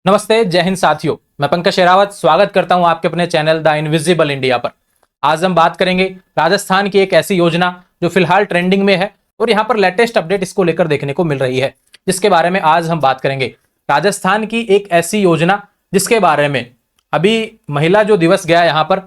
नमस्ते, जय हिंद साथियों। मैं पंकज शेरावत स्वागत करता हूं आपके अपने चैनल द इनविजिबल इंडिया पर। आज हम बात करेंगे राजस्थान की एक ऐसी योजना जो फिलहाल ट्रेंडिंग में है और यहां पर लेटेस्ट अपडेट इसको लेकर देखने को मिल रही है, जिसके बारे में आज हम बात करेंगे। राजस्थान की एक ऐसी योजना जिसके बारे में अभी महिला जो दिवस गया यहां पर,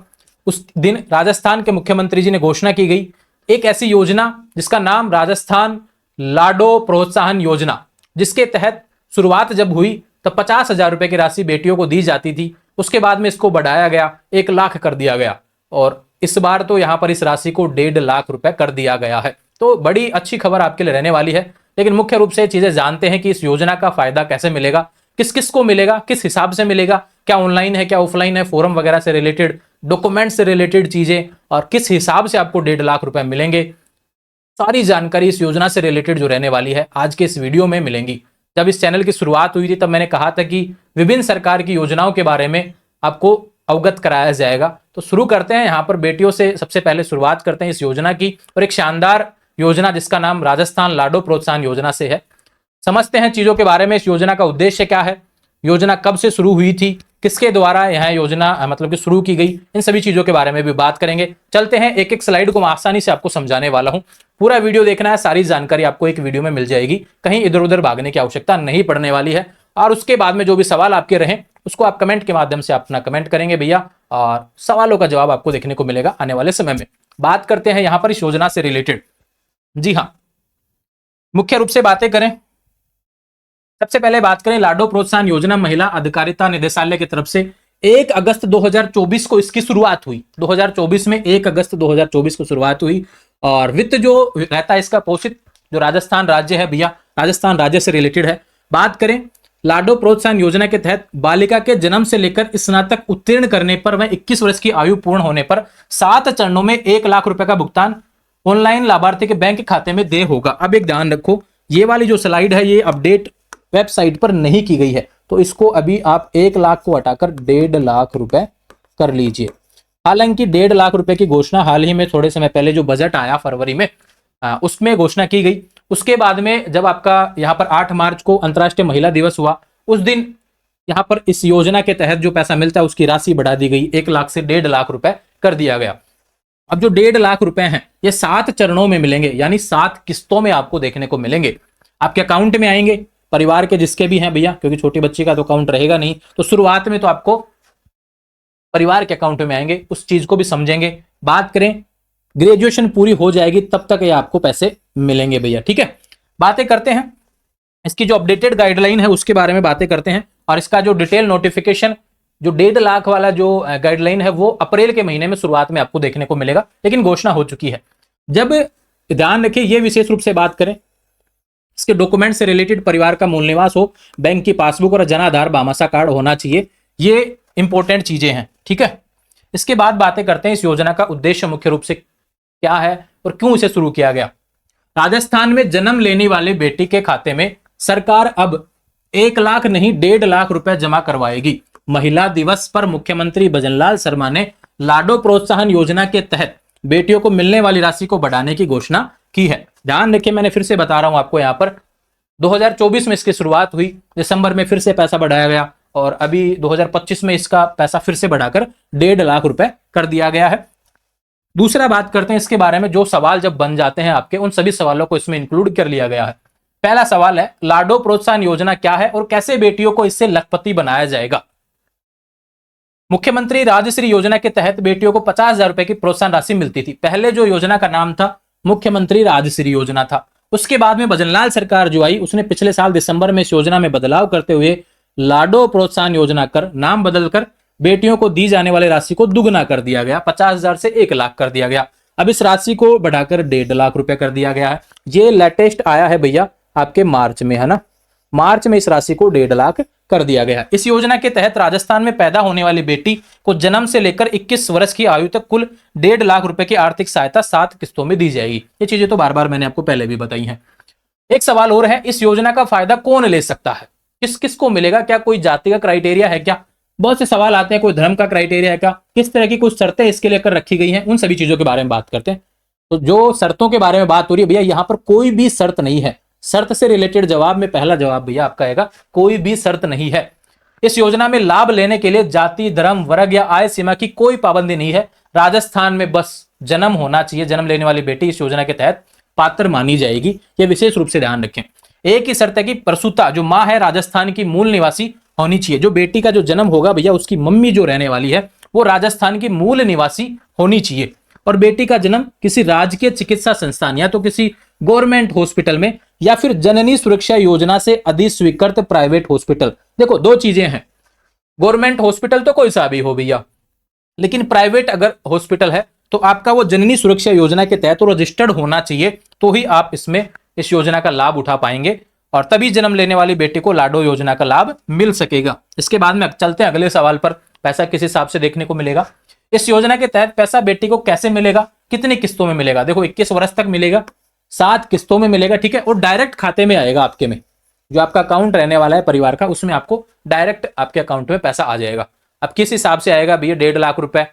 उस दिन राजस्थान के मुख्यमंत्री जी ने घोषणा की गई एक ऐसी योजना जिसका नाम राजस्थान लाडो प्रोत्साहन योजना, जिसके तहत शुरुआत जब हुई तब 50,000 रुपए की राशि बेटियों को दी जाती थी। उसके बाद में इसको बढ़ाया गया, 1 लाख कर दिया गया और इस बार तो यहां पर इस राशि को 1.5 लाख रुपए कर दिया गया है। तो बड़ी अच्छी खबर आपके लिए रहने वाली है, लेकिन मुख्य रूप से चीजें जानते हैं कि इस योजना का फायदा कैसे मिलेगा, किस किस को मिलेगा, किस हिसाब से मिलेगा, क्या ऑनलाइन है, क्या ऑफलाइन है, फोरम वगैरह से रिलेटेड, डॉक्यूमेंट से रिलेटेड चीजें और किस हिसाब से आपको 1.5 लाख रुपए मिलेंगे। सारी जानकारी इस योजना से रिलेटेड जो रहने वाली है आज के इस वीडियो में मिलेंगी। जब इस चैनल की शुरुआत हुई थी तब मैंने कहा था कि विभिन्न सरकार की योजनाओं के बारे में आपको अवगत कराया जाएगा। तो शुरू करते हैं यहां पर बेटियों से, सबसे पहले शुरुआत करते हैं इस योजना की और एक शानदार योजना जिसका नाम राजस्थान लाडो प्रोत्साहन योजना से है। समझते हैं चीजों के बारे में। इस योजना का उद्देश्य क्या है, योजना कब से शुरू हुई थी, किसके द्वारा यह योजना मतलब कि शुरू की गई, इन सभी चीजों के बारे में भी बात करेंगे। चलते हैं, एक एक स्लाइड को मैं आसानी से आपको समझाने वाला हूं। पूरा वीडियो देखना है, सारी जानकारी आपको एक वीडियो में मिल जाएगी, कहीं इधर उधर भागने की आवश्यकता नहीं पड़ने वाली है। और उसके बाद में जो भी सवाल आपके रहे उसको आप कमेंट के माध्यम से अपना कमेंट करेंगे भैया, और सवालों का जवाब आपको देखने को मिलेगा आने वाले समय में। बात करते हैं यहां पर इस योजना से रिलेटेड। जी हाँ, मुख्य रूप से बातें करें, सबसे पहले बात करें लाडो प्रोत्साहन योजना महिला अधिकारिता निदेशालय की तरफ से 1 अगस्त 2024 को इसकी शुरुआत हुई। 2024 में 1 अगस्त 2024 को शुरुआत हुई और वित्त जो रहता है इसका पोषित जो राजस्थान राज्य है भैया, राजस्थान राज्य से रिलेटेड है। बात करें लाडो प्रोत्साहन योजना के तहत बालिका के जन्म से लेकर स्नातक उत्तीर्ण करने पर वह 21 वर्ष की आयु पूर्ण होने पर 7 चरणों में 1 लाख रुपए का भुगतान ऑनलाइन लाभार्थी के बैंक खाते में दे होगा। अब एक ध्यान रखो, ये वाली जो स्लाइड है ये अपडेट वेबसाइट पर नहीं की गई है, तो इसको अभी आप 1 लाख को हटाकर 1.5 लाख रुपए कर लीजिए। हालांकि 1.5 लाख रुपए की घोषणा हाल ही में थोड़े समय पहले जो बजट आया फरवरी में, उसमें घोषणा की गई। उसके बाद में जब आपका यहाँ पर 8 मार्च को अंतर्राष्ट्रीय महिला दिवस हुआ, उस दिन यहाँ पर इस योजना के तहत जो पैसा मिलता है उसकी राशि बढ़ा दी गई, 1 लाख से 1.5 लाख रुपए कर दिया गया। अब जो 1.5 लाख रुपए हैं ये 7 चरणों में मिलेंगे, यानी 7 किस्तों में आपको देखने को मिलेंगे। आपके अकाउंट में आएंगे, परिवार के जिसके भी हैं भैया, क्योंकि छोटी बच्ची का तो अकाउंट रहेगा नहीं, तो शुरुआत में तो आपको परिवार के अकाउंट में आएंगे, उस चीज को भी समझेंगे। बात करें ग्रेजुएशन पूरी हो जाएगी तब तक ये आपको पैसे मिलेंगे भैया, ठीक है। बातें करते हैं इसकी जो अपडेटेड गाइडलाइन है उसके बारे में बातें करते हैं, और इसका जो डिटेल नोटिफिकेशन जो 1.5 लाख वाला जो गाइडलाइन है वो अप्रैल के महीने में शुरुआत में आपको देखने को मिलेगा, लेकिन घोषणा हो चुकी है। जब ध्यान रखिए, ये विशेष रूप से बात करें इसके डॉक्यूमेंट से रिलेटेड, परिवार का मूल निवास हो, बैंक की पासबुक और जन आधार बामासा कार्ड होना चाहिए, ये इंपॉर्टेंट चीजें हैं, ठीक है। इसके बाद बातें करते हैं इस योजना का उद्देश्य मुख्य रूप से क्या है और क्यों इसे शुरू किया गया। राजस्थान में जन्म लेने वाले बेटी के खाते में सरकार अब 1 लाख नहीं 1.5 लाख रुपए जमा करवाएगी। महिला दिवस पर मुख्यमंत्री भजनलाल शर्मा ने लाडो प्रोत्साहन योजना के तहत बेटियों को मिलने वाली राशि को बढ़ाने की घोषणा की है। ध्यान रखिए, मैंने फिर से बता रहा हूं आपको, यहां पर 2024 में इसकी शुरुआत हुई, दिसंबर में फिर से पैसा बढ़ाया गया और अभी 2025 में इसका पैसा फिर से बढ़ाकर 1.5 लाख रुपए कर दिया गया है। दूसरा बात करते हैं इसके बारे में, जो सवाल जब बन जाते हैं आपके, उन सभी सवालों को इसमें इंक्लूड कर लिया गया है। पहला सवाल है, लाडो प्रोत्साहन योजना क्या है और कैसे बेटियों को इससे लखपति बनाया जाएगा। मुख्यमंत्री राजश्री योजना के तहत बेटियों को 50,000 रुपए की प्रोत्साहन राशि मिलती थी। पहले जो योजना का नाम था मुख्यमंत्री राजश्री योजना था। उसके बाद में भजनलाल सरकार जो आई, उसने पिछले साल दिसंबर में इस योजना में बदलाव करते हुए लाडो प्रोत्साहन योजना कर नाम बदलकर बेटियों को दी जाने वाली राशि को दुगना कर दिया गया, 50,000 से 1 लाख कर दिया गया। अब इस राशि को बढ़ाकर 1.5 लाख रुपए कर दिया गया है। ये लेटेस्ट आया है भैया आपके मार्च में, है ना, मार्च में इस राशि को 1.5 लाख कर दिया गया। इस योजना के तहत राजस्थान में पैदा होने वाली बेटी को जन्म से लेकर 21 वर्ष की आयु तक कुल 1.5 लाख रुपए की आर्थिक सहायता 7 किस्तों में दी जाएगी। ये चीजें तो बार बार मैंने आपको पहले भी बताई हैं। एक सवाल और है, इस योजना का फायदा कौन ले सकता है, किस किस को मिलेगा, क्या कोई जाति का क्राइटेरिया है क्या, बहुत से सवाल आते हैं, कोई धर्म का क्राइटेरिया है क्या, किस तरह की कुछ शर्तें इसके लेकर रखी गई हैं, उन सभी चीजों के बारे में बात करते हैं। तो जो शर्तों के बारे में बात हो रही है भैया, यहां पर कोई भी शर्त नहीं है। शर्त से रिलेटेड जवाब में पहला जवाब भैया आपका आएगा, कोई भी शर्त नहीं है। इस योजना में लाभ लेने के लिए जाति, धर्म, वर्ग या आय सीमा की कोई पाबंदी नहीं है। राजस्थान में बस जन्म होना चाहिए, जन्म लेने वाली बेटी इस योजना के तहत पात्र मानी जाएगी। यह विशेष रूप से ध्यान रखें। एक ही शर्त है कि प्रसूता जो मां है राजस्थान की मूल निवासी होनी चाहिए। जो बेटी का जो जन्म होगा भैया, उसकी मम्मी जो रहने वाली है वो राजस्थान की मूल निवासी होनी चाहिए। और बेटी का जन्म किसी राजकीय चिकित्सा संस्थान या तो किसी गवर्नमेंट हॉस्पिटल में या फिर जननी सुरक्षा योजना से अधिस्वीकृत प्राइवेट हॉस्पिटल। देखो दो चीजें हैं, गवर्नमेंट हॉस्पिटल तो कोई सा भी हो भैया, लेकिन प्राइवेट अगर हॉस्पिटल है तो आपका वो जननी सुरक्षा योजना के तहत रजिस्टर्ड होना चाहिए, तो ही आप इसमें इस योजना का लाभ उठा पाएंगे और तभी जन्म लेने वाली बेटी को लाडो योजना का लाभ मिल सकेगा। इसके बाद में चलते हैं अगले सवाल पर। पैसा किस हिसाब से देखने को मिलेगा? इस योजना के तहत पैसा बेटी को कैसे मिलेगा, कितनी किस्तों में मिलेगा? देखो 21 वर्ष तक मिलेगा, 7 किस्तों में मिलेगा, ठीक है। और डायरेक्ट खाते में आएगा आपके में, जो आपका अकाउंट रहने वाला है परिवार का, उसमें आपको डायरेक्ट आपके अकाउंट में पैसा आ जाएगा। अब किस हिसाब से आएगा भैया? 1.5 लाख रुपए,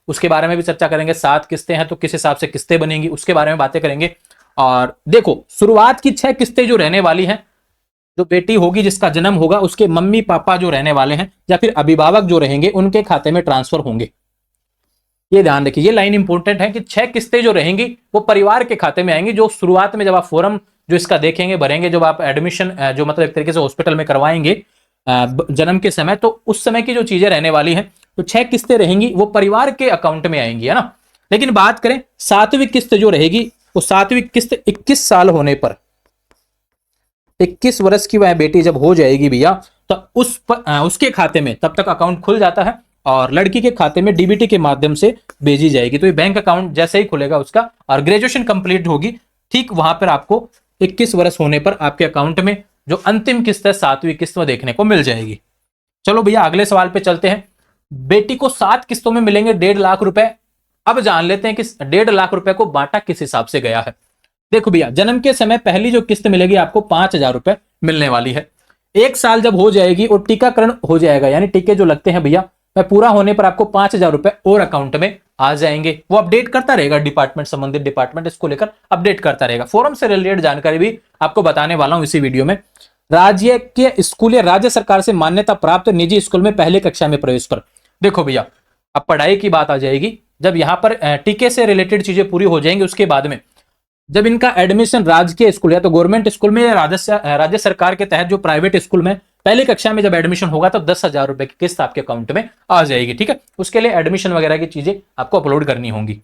उसके बारे में भी चर्चा करेंगे। 7 किस्तें हैं तो किस हिसाब से किस्तें बनेंगी उसके बारे में बातें करेंगे। और देखो शुरुआत की 6 किस्तें जो रहने वाली हैं, जो बेटी होगी जिसका जन्म होगा उसके मम्मी पापा जो रहने वाले हैं या फिर अभिभावक जो रहेंगे उनके खाते में ट्रांसफर होंगे। ये ध्यान रखिए, ये लाइन इंपॉर्टेंट है कि 6 किस्तें जो रहेंगी वो परिवार के खाते में आएंगी। जो शुरुआत में जब आप फॉर्म जो इसका देखेंगे भरेंगे, जब आप एडमिशन जो मतलब एक तरीके से हॉस्पिटल में करवाएंगे जन्म के समय, तो उस समय की जो चीजें रहने वाली हैं, तो 6 किस्तें रहेंगी वो परिवार के अकाउंट में आएंगी, है ना। लेकिन बात करें 7वीं किस्त जो रहेगी, वो 7वीं किस्त 21 साल होने पर, 21 वर्ष की वह बेटी जब हो जाएगी भैया, तो उसके खाते में तब तक अकाउंट खुल जाता है और लड़की के खाते में डीबीटी के माध्यम से भेजी जाएगी। तो ये बैंक अकाउंट जैसे ही खुलेगा उसका, और ग्रेजुएशन कंप्लीट होगी, ठीक वहां पर आपको 21 वर्ष होने पर आपके अकाउंट में जो अंतिम किस्त है 7वीं किस्त में देखने को मिल जाएगी। चलो भैया अगले सवाल पे चलते हैं। बेटी को 7 किस्तों में मिलेंगे 1.5 लाख रुपए। अब जान लेते हैं कि 1.5 लाख रुपए को बांटा किस हिसाब से गया है। देखो भैया, जन्म के समय पहली जो किस्त मिलेगी आपको 5,000 रुपए मिलने वाली है। 1 साल जब हो जाएगी और टीकाकरण हो जाएगा, यानी टीके जो लगते हैं भैया, वह पूरा होने पर आपको 5,000 रुपए और अकाउंट में आ जाएंगे। वो अपडेट करता रहेगा डिपार्टमेंट, संबंधित डिपार्टमेंट इसको लेकर अपडेट करता रहेगा। फॉरम से रिलेटेड जानकारी भी आपको बताने वाला हूं इसी वीडियो में। राज्य के स्कूल या राज्य सरकार से मान्यता प्राप्त निजी स्कूल में पहली कक्षा में प्रवेश पर, देखो भैया अब पढ़ाई की बात आ जाएगी। जब यहां पर टीके से रिलेटेड चीजें पूरी हो जाएंगी, उसके बाद में जब इनका एडमिशन राजकीय स्कूल या तो गवर्नमेंट स्कूल में या राज्य सरकार के तहत जो प्राइवेट स्कूल में पहली कक्षा में जब एडमिशन होगा, तो 10,000 रुपए की किस्त आपके अकाउंट में आ जाएगी, ठीक है। उसके लिए एडमिशन वगैरह की चीजें आपको अपलोड करनी होंगी।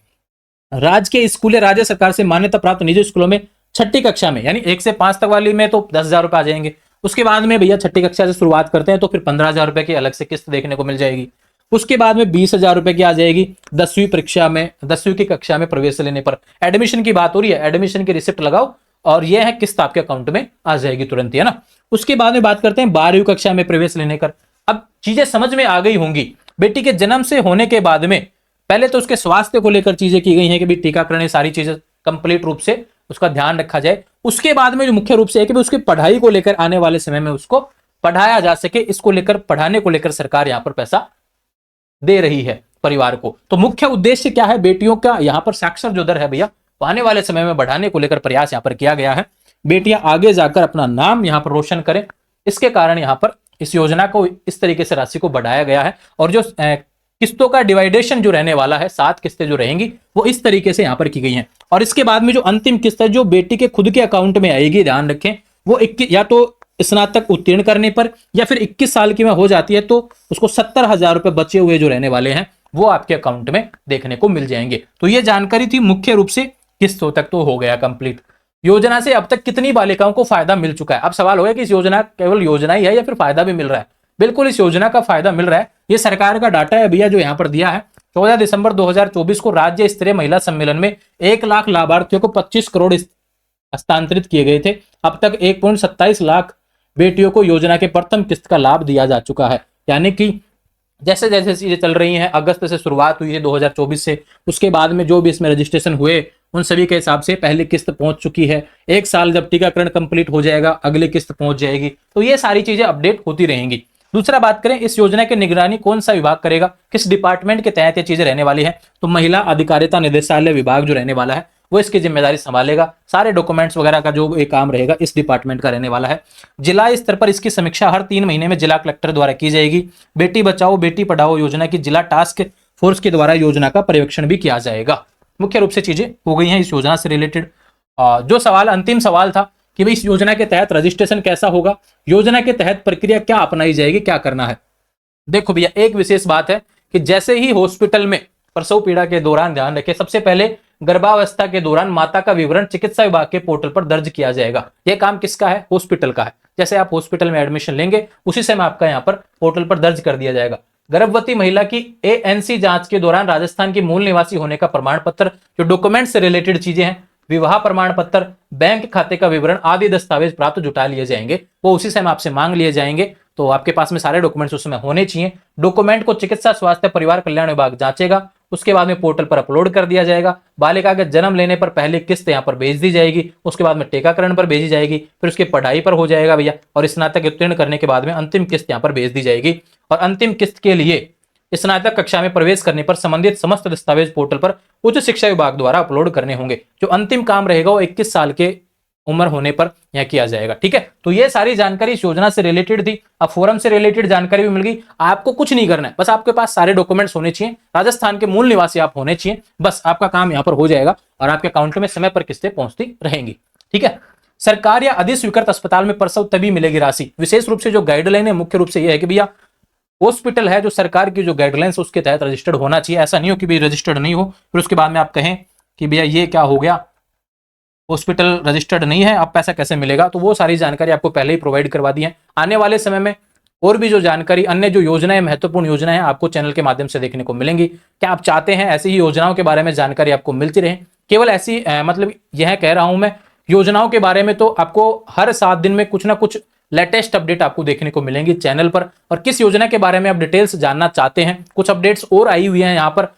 राजकीय स्कूल या राज्य सरकार से मान्यता प्राप्त निजी स्कूलों में 6ठी कक्षा में, यानी 1 से 5 तक वाली में तो 10,000 रुपए आ जाएंगे। उसके बाद में भैया 6ठी कक्षा से शुरुआत करते हैं तो फिर 15,000 रुपए की अलग से किस्त देखने को मिल जाएगी। उसके बाद में 20,000 रुपए की आ जाएगी 10वीं परीक्षा में, 10वीं की कक्षा में प्रवेश लेने पर। एडमिशन की बात हो रही है, एडमिशन की रिसिप्ट लगाओ और यह है किस्त आपके अकाउंट में आ जाएगी तुरंत ही, है ना। उसके बाद में बात करते हैं 12वीं कक्षा में प्रवेश लेने कर। अब चीजें समझ में आ गई होंगी। बेटी के जन्म से होने के बाद में पहले तो उसके स्वास्थ्य को लेकर चीजें की गई हैं कि भी टीकाकरण, ये सारी चीजें कंप्लीट रूप से उसका ध्यान रखा जाए। उसके बाद में जो मुख्य रूप से है कि उसकी पढ़ाई को लेकर आने वाले समय में उसको पढ़ाया जा सके, इसको लेकर पढ़ाने को लेकर सरकार यहां पर पैसा दे रही है परिवार को। तो मुख्य उद्देश्य क्या है? बेटियों का यहां पर साक्षर जो दर है भैया, आने वाले समय में बढ़ाने को लेकर प्रयास यहां पर किया गया है। बेटियां आगे जाकर अपना नाम यहां पर रोशन करें, इसके कारण यहां पर इस योजना को इस तरीके से राशि को बढ़ाया गया है। और जो किस्तों का डिवाइडेशन जो रहने वाला है, 7 किस्तें जो रहेंगी वो इस तरीके से यहां पर की गई हैं। और इसके बाद में जो अंतिम किस्त है जो बेटी के खुद के अकाउंट में आएगी, ध्यान रखें, वो या तो स्नातक उत्तीर्ण करने पर या फिर 21 साल की में हो जाती है तो उसको 70,000 रुपए बचे हुए जो रहने वाले हैं वो आपके अकाउंट में देखने को मिल जाएंगे। तो ये जानकारी थी मुख्य रूप से किस्तों तक तो हो गया कंप्लीट। योजना से अब तक कितनी बालिकाओं को फायदा मिल चुका है? अब सवाल हो गया कि इस योजना केवल योजना ही है या फिर फायदा भी मिल रहा है? बिल्कुल इस योजना का फायदा मिल रहा है। ये सरकार का डाटा है भैया जो यहाँ पर दिया है। 14 दिसंबर 2024 को राज्य स्तरीय महिला सम्मेलन में 1 लाख लाभार्थियों को 25 करोड़ हस्तांतरित किए गए थे। अब तक 1.27 लाख बेटियों को योजना के प्रथम किस्त का लाभ दिया जा चुका है। यानी कि जैसे जैसे चीजें चल रही हैं, अगस्त से शुरुआत हुई है 2024 से, उसके बाद में जो भी इसमें रजिस्ट्रेशन हुए उन सभी के हिसाब से पहली किस्त पहुंच चुकी है। 1 साल जब टीकाकरण कंप्लीट हो जाएगा अगली किस्त पहुंच जाएगी। तो ये सारी चीजें अपडेट होती रहेंगी। दूसरा बात करें, इस योजना की निगरानी कौन सा विभाग करेगा, किस डिपार्टमेंट के तहत ये चीजें रहने वाली है? तो महिला अधिकारिता निदेशालय विभाग जो रहने वाला है वो इसकी जिम्मेदारी संभालेगा। सारे डॉक्यूमेंट्स वगैरह का जो ये काम रहेगा इस डिपार्टमेंट का रहने वाला है। जिला स्तर पर इसकी समीक्षा हर 3 महीने में जिला कलेक्टर द्वारा की जाएगी। बेटी बचाओ बेटी पढ़ाओ योजना की जिला टास्क फोर्स के द्वारा योजना का पर्यवेक्षण भी किया जाएगा। मुख्य रूप से चीजें हो गई हैं इस योजना से रिलेटेड। जो सवाल अंतिम सवाल था कि भाई इस योजना के तहत रजिस्ट्रेशन कैसा होगा, योजना के तहत प्रक्रिया क्या अपनाई जाएगी, क्या करना है। देखो भैया, एक विशेष बात है कि जैसे ही हॉस्पिटल में प्रसव पीड़ा के दौरान, ध्यान रखें, सबसे पहले गर्भावस्था के दौरान माता का विवरण चिकित्सा विभाग के पोर्टल पर दर्ज किया जाएगा। यह काम किसका है? हॉस्पिटल का है। जैसे आप हॉस्पिटल में एडमिशन लेंगे उसी समय आपका यहाँ पर पोर्टल पर दर्ज कर दिया जाएगा। गर्भवती महिला की ANC जांच के दौरान राजस्थान की मूल निवासी होने का प्रमाण पत्र, जो डॉक्यूमेंट से रिलेटेड चीजें हैं, विवाह प्रमाण पत्र, बैंक खाते का विवरण आदि दस्तावेज प्राप्त जुटा लिए जाएंगे। वो उसी समय आपसे मांग लिए जाएंगे, तो आपके पास में सारे डॉक्यूमेंट्स उस समय होने चाहिए। डॉक्यूमेंट को चिकित्सा स्वास्थ्य परिवार कल्याण विभाग जांचेगा, उसके बाद में पोर्टल पर अपलोड कर दिया जाएगा। बालिका के जन्म लेने पर पहले किस्त यहाँ पर भेज दी जाएगी, उसके बाद में टीकाकरण पर भेजी जाएगी, फिर उसकी पढ़ाई पर हो जाएगा भैया, और स्नातक उत्तीर्ण करने के बाद में अंतिम किस्त यहाँ पर भेज दी जाएगी। और अंतिम किस्त के लिए स्नातक कक्षा में प्रवेश करने पर संबंधित समस्त दस्तावेज पोर्टल पर उच्च शिक्षा विभाग द्वारा अपलोड करने होंगे। जो अंतिम काम रहेगा वो 21 साल के उम्र होने पर यह किया जाएगा। ठीक है, तो ये सारी जानकारी इस योजना से रिलेटेड थी। अब फोरम से रिलेटेड जानकारी भी मिल गई। आपको कुछ नहीं करना है, बस आपके पास सारे डॉक्यूमेंट्स होने चाहिए, राजस्थान के मूल निवासी आप होने चाहिए, बस आपका काम यहाँ पर हो जाएगा और आपके अकाउंट में समय पर किस्तें पहुंचती रहेंगी। ठीक है, सरकार या अधिस्वीकृत अस्पताल में प्रसव तभी मिलेगी राशि। विशेष रूप से जो गाइडलाइन है मुख्य रूप से यह है कि भैया हॉस्पिटल है जो सरकार की जो गाइडलाइंस उसके तहत रजिस्टर्ड होना चाहिए। ऐसा नहीं हो कि भी रजिस्टर्ड नहीं हो फिर उसके बाद में आप कहें कि भैया ये क्या हो गया, हॉस्पिटल रजिस्टर्ड नहीं है, अब पैसा कैसे मिलेगा। तो वो सारी जानकारी आपको पहले ही प्रोवाइड करवा दी है। आने वाले समय में और भी जो जानकारी, अन्य जो योजनाएं, महत्वपूर्ण योजनाएं आपको चैनल के माध्यम से देखने को मिलेंगी। क्या आप चाहते हैं ऐसी ही योजनाओं के बारे में जानकारी आपको मिलती रहे? केवल ऐसी मतलब यह कह रहा हूं मैं, योजनाओं के बारे में तो आपको हर 7 दिन में कुछ ना कुछ लेटेस्ट अपडेट आपको देखने को मिलेंगी चैनल पर। और किस योजना के बारे में आप डिटेल्स जानना चाहते हैं, कुछ अपडेट्स और आई हुई हैं यहाँ पर,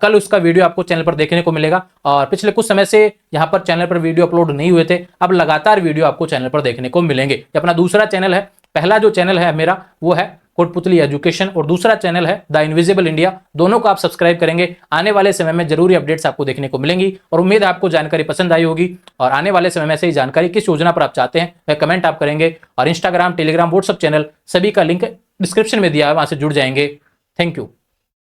कल उसका वीडियो आपको चैनल पर देखने को मिलेगा। और पिछले कुछ समय से यहाँ पर चैनल पर वीडियो अपलोड नहीं हुए थे, अब लगातार वीडियो आपको चैनल पर देखने को मिलेंगे। ये अपना दूसरा चैनल है। पहला जो चैनल है मेरा वो है कोटपुतली एजुकेशन और दूसरा चैनल है द इनविजिबल इंडिया। दोनों को आप सब्सक्राइब करेंगे, आने वाले समय में जरूरी अपडेट्स आपको देखने को मिलेंगी। और उम्मीद है आपको जानकारी पसंद आई होगी। और आने वाले समय में से ही जानकारी किस योजना पर आप चाहते हैं वह कमेंट आप करेंगे। और इंस्टाग्राम, टेलीग्राम, व्हाट्सएप चैनल सभी का लिंक डिस्क्रिप्शन में दिया है, वहां से जुड़ जाएंगे। Thank you.